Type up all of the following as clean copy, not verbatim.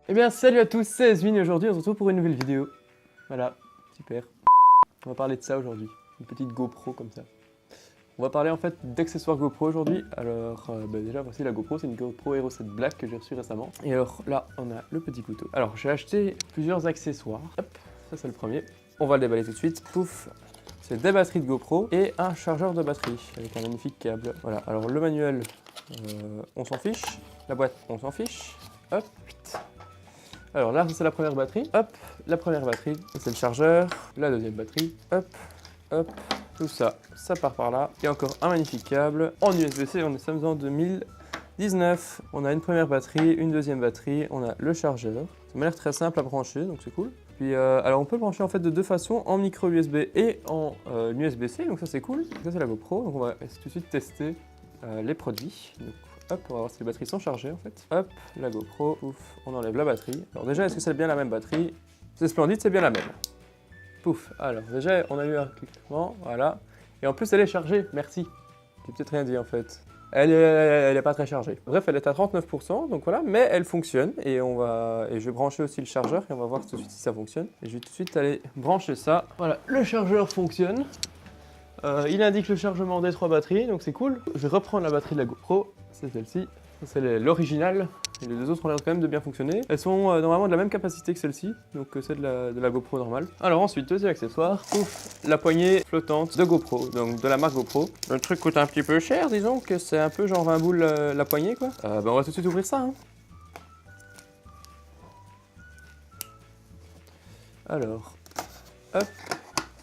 Eh bien salut à tous, c'est Ezvin et aujourd'hui on se retrouve pour une nouvelle vidéo. Voilà, super. On va parler de ça aujourd'hui, une petite GoPro comme ça. On va parler en fait d'accessoires GoPro aujourd'hui. Alors déjà voici la GoPro, c'est une GoPro Hero 7 Black que j'ai reçue récemment. Et alors là on a le petit couteau. Alors j'ai acheté plusieurs accessoires. Hop, ça c'est le premier. On va le déballer tout de suite. Pouf. C'est des batteries de GoPro et un chargeur de batterie avec un magnifique câble. Voilà, alors le manuel, on s'en fiche. La boîte, on s'en fiche. Hop. Alors là, c'est la première batterie. Hop, la première batterie. C'est le chargeur. La deuxième batterie. Hop, hop. Tout ça, ça part par là. Et encore un magnifique câble en USB-C. On est sommes en 2019. On a une première batterie, une deuxième batterie. On a le chargeur. Ça m'a l'air très simple à brancher, donc c'est cool. Puis, alors on peut le brancher en fait de deux façons, en micro USB et en USB-C. Donc ça c'est cool. Ça c'est la GoPro. Donc on va tout de suite tester les produits. Donc, hop, on va voir si les batteries sont chargées en fait. Hop, la GoPro, ouf, on enlève la batterie. Alors déjà, est-ce que c'est bien la même batterie? C'est splendide, c'est bien la même. Pouf, alors déjà, on a eu un cliquement, voilà. Et en plus, elle est chargée, merci. J'ai peut-être rien dit en fait. Elle est pas très chargée. Bref, elle est à 39%, donc voilà, mais elle fonctionne. Et je vais brancher aussi le chargeur et on va voir tout de suite si ça fonctionne. Et je vais tout de suite aller brancher ça. Voilà, le chargeur fonctionne. Il indique le chargement des 3 batteries, donc c'est cool. Je vais reprendre la batterie de la GoPro, c'est celle-ci. C'est l'original, et les deux autres ont l'air quand même de bien fonctionner. Elles sont normalement de la même capacité que celle-ci, donc c'est de la GoPro normale. Alors ensuite, deuxième accessoire, ouf, la poignée flottante de GoPro, donc de la marque GoPro. Le truc coûte un petit peu cher, disons que c'est un peu genre 20 boules la poignée quoi. On va tout de suite ouvrir ça. Hein. Alors, hop,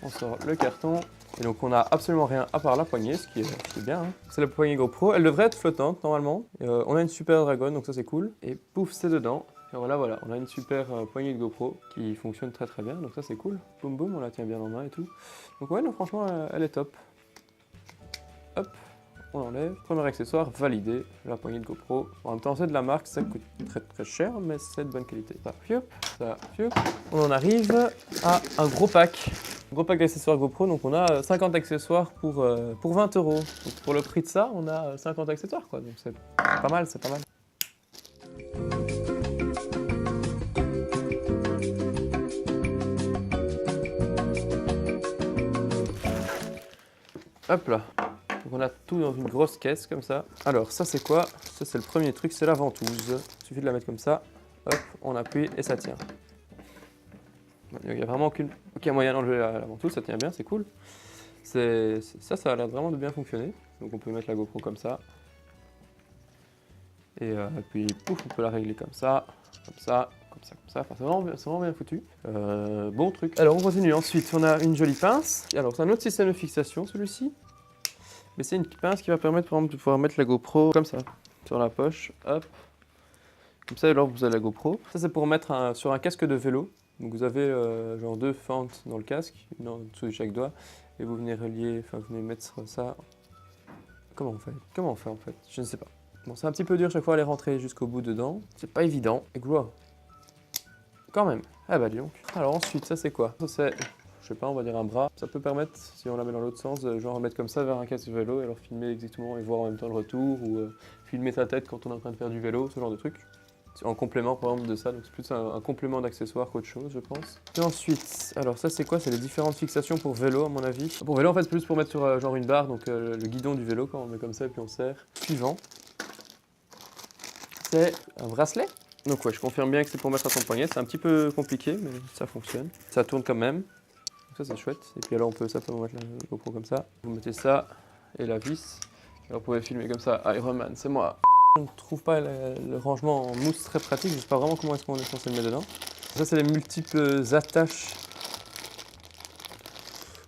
on sort le carton. Et donc on n'a absolument rien à part la poignée, ce qui est bien. Hein. C'est la poignée GoPro, elle devrait être flottante normalement. On a une Super Dragon, donc ça c'est cool. Et pouf, c'est dedans. Et voilà, on a une super poignée de GoPro qui fonctionne très très bien, donc ça c'est cool. Boum boum, on la tient bien en main et tout. Donc ouais, non, franchement, elle est top. Hop, on enlève. Premier accessoire validé, la poignée de GoPro. En même temps, c'est de la marque, ça coûte très très cher, mais c'est de bonne qualité. Ça, fiup. On en arrive à un gros pack. Gros pack d'accessoires GoPro, donc on a 50 accessoires pour 20 €. Donc pour le prix de ça, on a 50 accessoires quoi, donc c'est pas mal, c'est pas mal. Hop là, donc on a tout dans une grosse caisse comme ça. Alors ça c'est quoi? Ça c'est le premier truc, c'est la ventouse. Il suffit de la mettre comme ça, hop, on appuie et ça tient. Il n'y a vraiment aucun moyen d'enlever la ventouse, ça tient bien, c'est cool. Ça a l'air vraiment de bien fonctionner. Donc on peut mettre la GoPro comme ça. Et puis pouf, on peut la régler comme ça, comme ça, comme ça, comme ça. Enfin, c'est vraiment bien foutu. Bon truc. Alors on continue. Ensuite, on a une jolie pince. Alors c'est un autre système de fixation celui-ci. Mais c'est une pince qui va permettre par exemple de pouvoir mettre la GoPro comme ça, sur la poche. Hop. Comme ça, alors vous avez la GoPro. Ça c'est pour mettre sur un casque de vélo. Donc vous avez genre 2 fentes dans le casque, une en dessous de chaque doigt, et vous venez relier, enfin vous venez mettre ça. Comment on fait en fait? Je ne sais pas. Bon, c'est un petit peu dur chaque fois à aller rentrer jusqu'au bout dedans. C'est pas évident. Et quoi? Quand même. Ah bah dis donc. Alors ensuite, ça c'est quoi? Ça c'est, je sais pas, on va dire un bras. Ça peut permettre, si on la met dans l'autre sens, genre mettre comme ça vers un casque de vélo et alors filmer exactement et voir en même temps le retour, ou filmer sa tête quand on est en train de faire du vélo, ce genre de truc. En complément par exemple de ça, donc c'est plus un complément d'accessoire qu'autre chose je pense. Et ensuite, alors ça c'est quoi? C'est les différentes fixations pour vélo à mon avis. Pour vélo en fait c'est plus pour mettre sur genre une barre, donc le guidon du vélo quand on met comme ça et puis on serre. Suivant, c'est un bracelet. Donc ouais, je confirme bien que c'est pour mettre à son poignet, c'est un petit peu compliqué mais ça fonctionne. Ça tourne quand même, donc ça c'est chouette. Et puis alors on peut simplement mettre la GoPro comme ça. Vous mettez ça et la vis. Alors vous pouvez filmer comme ça, Iron Man, c'est moi. Je ne trouve pas le rangement en mousse très pratique, je ne sais pas vraiment comment est-ce qu'on est censé le mettre dedans. Ça c'est les multiples attaches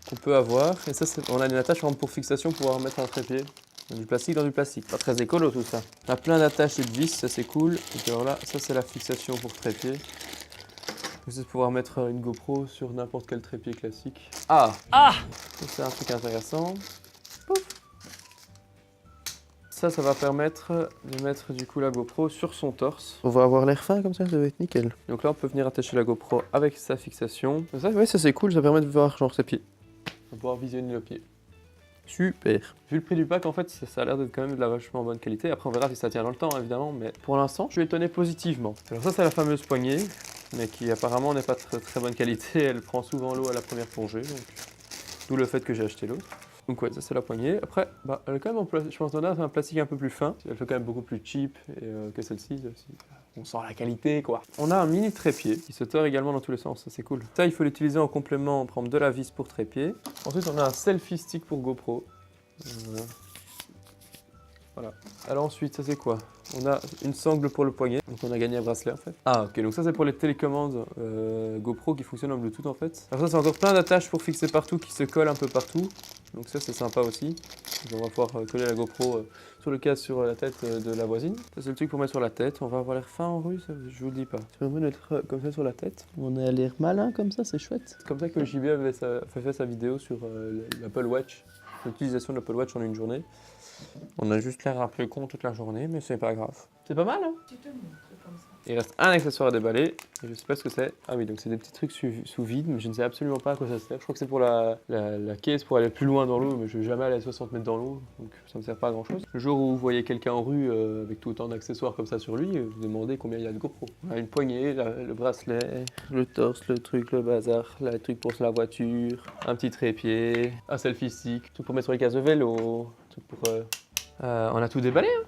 qu'on peut avoir. Et ça on a une attache pour fixation pour pouvoir mettre un trépied. Dans du plastique. Pas très écolo tout ça. On a plein d'attaches et de vis, ça c'est cool. Et puis alors là, ça c'est la fixation pour trépied. C'est de pouvoir mettre une GoPro sur n'importe quel trépied classique. Ah, c'est un truc intéressant. Pouf. Ça va permettre de mettre du coup la GoPro sur son torse. On va avoir l'air fin comme ça va être nickel. Donc là on peut venir attacher la GoPro avec sa fixation. Ça, ouais, ça c'est cool, ça permet de voir genre ses pieds. On va pouvoir visionner le pied. Super. Vu le prix du pack, en fait, ça a l'air d'être quand même de la vachement bonne qualité. Après, on verra si ça tient dans le temps, évidemment, mais pour l'instant, je suis étonné positivement. Alors ça, c'est la fameuse poignée, mais qui apparemment n'est pas très bonne qualité. Elle prend souvent l'eau à la première plongée, donc d'où le fait que j'ai acheté l'autre. Donc ouais, ça c'est la poignée. Après, bah, elle est quand même, je pense qu'on a un plastique un peu plus fin. Elle fait quand même beaucoup plus cheap que celle-ci. On sent la qualité, quoi. On a un mini trépied qui se tord également dans tous les sens, ça c'est cool. Ça, il faut l'utiliser en complément, on prend de la vis pour trépied. Ensuite, on a un selfie stick pour GoPro. Voilà. Alors ensuite, ça c'est quoi? On a une sangle pour le poignet, donc on a gagné un bracelet en fait. Ah ok, donc ça c'est pour les télécommandes GoPro qui fonctionnent en Bluetooth en fait. Alors ça c'est encore plein d'attaches pour fixer partout qui se collent un peu partout. Donc ça c'est sympa aussi. Donc on va pouvoir coller la GoPro sur le casque sur la tête de la voisine. Ça c'est le truc pour mettre sur la tête. On va avoir l'air fin en rue, ça, je vous le dis pas. C'est vraiment d'être comme ça sur la tête. On a l'air malin comme ça, c'est chouette. C'est comme ça que JB avait fait sa vidéo sur l'Apple Watch. L'utilisation de l'Apple Watch en une journée. On a juste l'air un peu con toute la journée, mais c'est pas grave. C'est pas mal, hein? Tu te montres comme ça. Il reste un accessoire à déballer, et je sais pas ce que c'est. Ah oui, donc c'est des petits trucs sous vide, mais je ne sais absolument pas à quoi ça sert. Je crois que c'est pour la caisse pour aller plus loin dans l'eau, mais je vais jamais aller à 60 mètres dans l'eau, donc ça ne sert pas à grand chose. Le jour où vous voyez quelqu'un en rue avec tout autant d'accessoires comme ça sur lui, vous demandez combien il y a de GoPro. On a une poignée, le bracelet, le torse, le truc, le bazar, le truc pour la voiture, un petit trépied, un selfie stick, tout pour mettre sur les cases de vélo, tout pour... on a tout déballé, hein?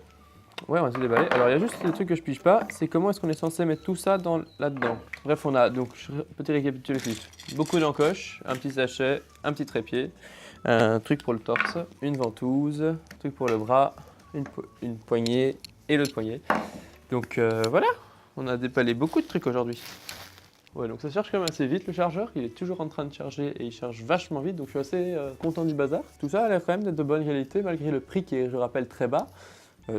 Ouais, on a tout déballé. Alors, il y a juste le truc que je pige pas, c'est comment est-ce qu'on est censé mettre tout ça là-dedans. Bref, on a donc, petit récapitulatif, beaucoup d'encoches, un petit sachet, un petit trépied, un truc pour le torse, une ventouse, un truc pour le bras, une poignée et l'autre poignée. Donc voilà, on a déballé beaucoup de trucs aujourd'hui. Ouais, donc ça charge quand même assez vite le chargeur, il est toujours en train de charger et il charge vachement vite, donc je suis assez content du bazar. Tout ça a l'air quand même d'être de bonne qualité malgré le prix qui est, je rappelle, très bas.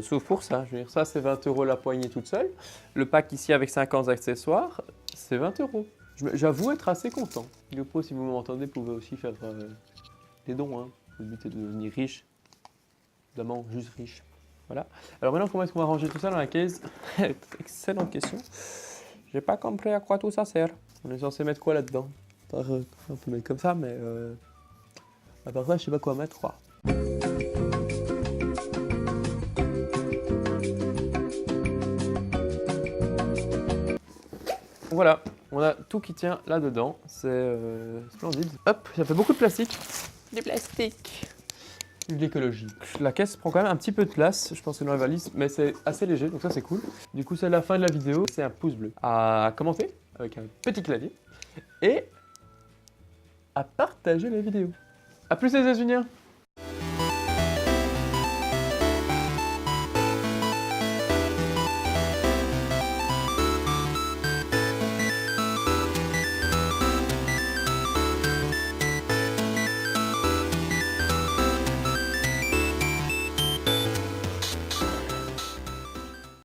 Sauf pour ça, je veux dire, ça c'est 20 € la poignée toute seule. Le pack ici avec 50 accessoires, c'est 20 €. J'avoue être assez content. GoPro, si vous m'entendez, vous pouvez aussi faire des dons. Hein. Le but est de devenir riche. Évidemment, juste riche. Voilà. Alors maintenant, comment est-ce qu'on va ranger tout ça dans la caisse? Excellente question. J'ai pas compris à quoi tout ça sert. On est censé mettre quoi là-dedans? On peut mettre comme ça, mais à part ça, je sais pas quoi mettre, quoi. Voilà, on a tout qui tient là-dedans, c'est splendide. Hop, ça fait beaucoup de plastique. Du plastique. De l'écologie. La caisse prend quand même un petit peu de place, je pense que dans la valise, mais c'est assez léger, donc ça c'est cool. Du coup, c'est la fin de la vidéo, c'est un pouce bleu. À commenter avec un petit clavier et à partager la vidéo. A plus les États-Unis.